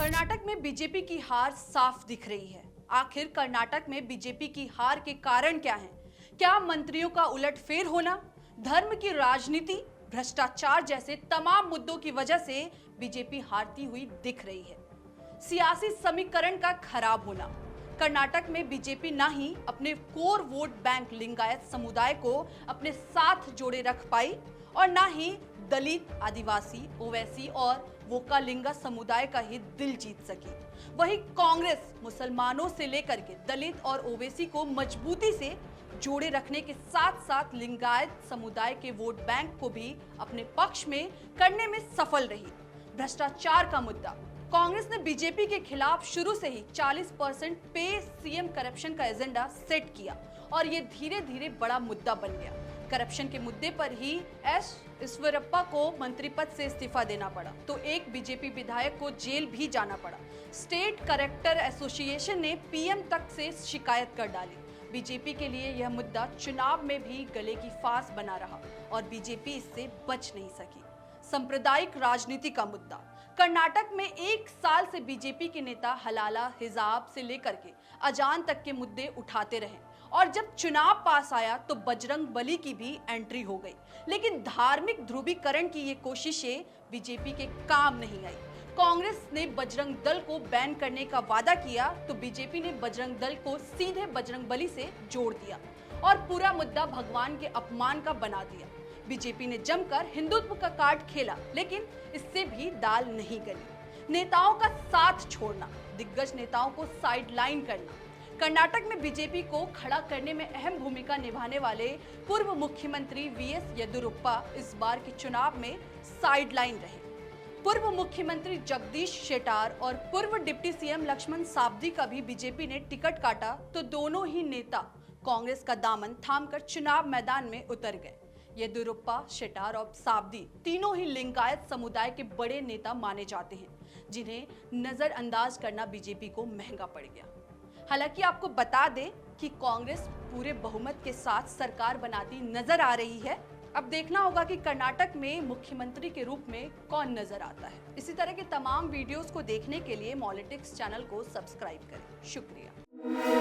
कर्नाटक में बीजेपी की हार साफ दिख रही है। आखिर कर्नाटक में बीजेपी की हार के कारण क्या हैं? क्या मंत्रियों का उलटफेर होना, धर्म की राजनीति, भ्रष्टाचार जैसे तमाम मुद्दों की वजह से बीजेपी हारती हुई दिख रही है। सियासी समीकरण का खराब होना, कर्नाटक में बीजेपी ना ही अपने कोर वोट बैंक लिंगायत समुदाय को अपने साथ जोड़े रख पाई और ना ही दलित, आदिवासी, ओवैसी और वोकालिंगा समुदाय का ही दिल जीत सकी। वहीं कांग्रेस मुसलमानों से लेकर के दलित और ओवैसी को मजबूती से जोड़े रखने के साथ साथ लिंगायत समुदाय के वोट बैंक को भी अपने पक्ष में करने में सफल रही। भ्रष्टाचार का मुद्दा, कांग्रेस ने बीजेपी के खिलाफ शुरू से ही 40% पे सीएम करप्शन का एजेंडा सेट किया और ये धीरे धीरे बड़ा मुद्दा बन गया। करप्शन के मुद्दे पर ही एस ईश्वरप्पा को मंत्री पद से इस्तीफा देना पड़ा तो एक बीजेपी विधायक को जेल भी जाना पड़ा। स्टेट करेक्टर एसोसिएशन ने पीएम तक से शिकायत कर डाली। बीजेपी के लिए यह मुद्दा चुनाव में भी गले की फांस बना रहा और बीजेपी इससे बच नहीं सकी। सांप्रदायिक राजनीति का मुद्दा, कर्नाटक में एक साल से बीजेपी के नेता हलाला, हिजाब से लेकर के अजान तक के मुद्दे उठाते रहे और जब चुनाव पास आया तो बजरंग बली की भी एंट्री हो गई। लेकिन धार्मिक ध्रुवीकरण की ये कोशिशें बीजेपी के काम नहीं आई। कांग्रेस ने बजरंग दल को बैन करने का वादा किया तो बीजेपी ने बजरंग दल को सीधे बजरंग बली से जोड़ दिया और पूरा मुद्दा भगवान के अपमान का बना दिया। बीजेपी ने जमकर हिंदुत्व का कार्ड खेला लेकिन इससे भी दाल नहीं गली। नेताओं का साथ छोड़ना, दिग्गज नेताओं को साइडलाइन करना, कर्नाटक में बीजेपी को खड़ा करने में अहम भूमिका निभाने वाले पूर्व मुख्यमंत्री वीएस येदियुरप्पा इस बार के चुनाव में साइडलाइन रहे। पूर्व मुख्यमंत्री जगदीश शेट्टार और पूर्व डिप्टी सीएम लक्ष्मण सावदी का भी बीजेपी ने टिकट काटा तो दोनों ही नेता कांग्रेस का दामन थामकर चुनाव मैदान में उतर गए। येदियुरप्पा, शेट्टार और सावदी तीनों ही लिंगायत समुदाय के बड़े नेता माने जाते हैं जिन्हें नजरअंदाज करना बीजेपी को महंगा पड़ गया। हालांकि आपको बता दें कि कांग्रेस पूरे बहुमत के साथ सरकार बनाती नजर आ रही है। अब देखना होगा कि कर्नाटक में मुख्यमंत्री के रूप में कौन नजर आता है। इसी तरह के तमाम वीडियोस को देखने के लिए मॉलिटिक्स चैनल को सब्सक्राइब करें। शुक्रिया।